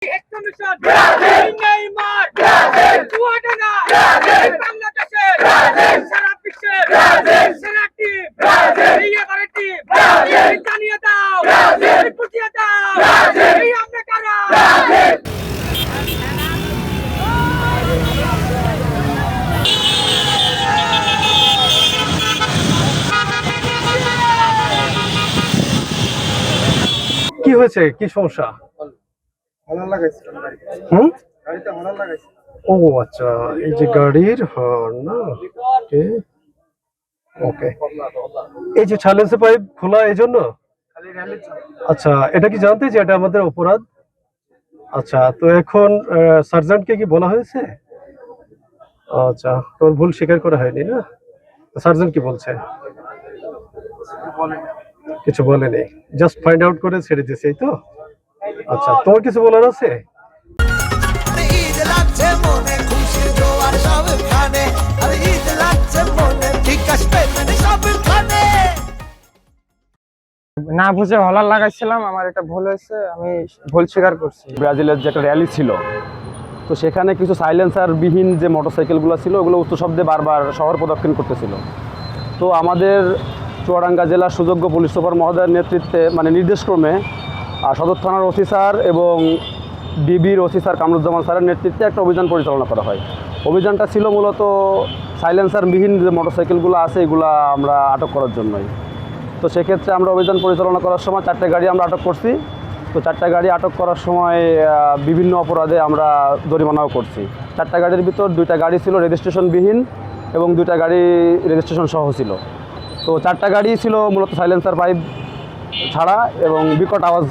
Commission Neymar Chuadanga বাংলাদেশের সারা বিশ্বের সেরা টিম এবারের টিম জানিয়ে দাও বুঝিয়ে দাও এই আমরা কারা কি হয়েছে, কি সমস্যা? হর্ন লাগাইছে হুম গাড়িতে হর্ন লাগাইছে। ও আচ্ছা, এই যে গাড়ির হর্ন না। ওকে ওকে, এই যে সাইলেন্সার পাইপ খোলা এই জন্য। আচ্ছা, এটা কি জানতে যে এটা আমাদের অপরাধ? আচ্ছা, তো এখন সার্জেন্টকে কি বলা হয়েছে? আচ্ছা, তোর ভুল স্বীকার করা হয়নি না? সার্জেন্ট কি বলছে? কিছু বলেনি, জাস্ট ফাইন্ড আউট করে ছেড়ে দিয়েছে, এই তো? আচ্ছা, তোমার কিছু বলার আছে? না বুঝে হলার লাগাইছিলাম, আমার এটা ভুল হয়েছে, আমি ভুল স্বীকার করছি। ব্রাজিলের যে একটা র্যালি ছিল, তো সেখানে কিছু সাইলেন্সার বিহীন যে মোটরসাইকেলগুলো ছিল ওগুলো উচ্চ শব্দে বারবার শহর প্রদক্ষিণ করতেছিল। তো আমাদের চুয়াডাঙ্গা জেলার সুযোগ্য পুলিশ সুপার মহোদয়ের নেতৃত্বে মানে নির্দেশক্রমে সদর থানার ওসি স্যার এবং ডিবির ওসি স্যার কামরুজ্জামান স্যারের নেতৃত্বে একটা অভিযান পরিচালনা করা হয়। অভিযানটা ছিল মূলত সাইলেন্সারবিহীন যে মোটরসাইকেলগুলো আছে এগুলো আমরা আটক করার জন্যই। তো সেক্ষেত্রে আমরা অভিযান পরিচালনা করার সময় 4টে গাড়ি আমরা আটক করছি। তো 4টে গাড়ি আটক করার সময় বিভিন্ন অপরাধে আমরা জরিমানাও করছি। 4টে গাড়ির ভিতর 2টা গাড়ি ছিল রেজিস্ট্রেশনবিহীন এবং 2টা গাড়ি রেজিস্ট্রেশন সহ ছিল। তো 4টা গাড়ি ছিল মূলত সাইলেন্সার পাইপ ছাড়া এবং বিকট আওয়াজ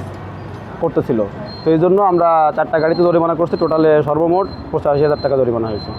করতেছিল। তো এই জন্য আমরা 4টা গাড়িতে জরিমানা করছি। টোটালে সর্বমোট 85,000 টাকা জরিমানা হয়েছে।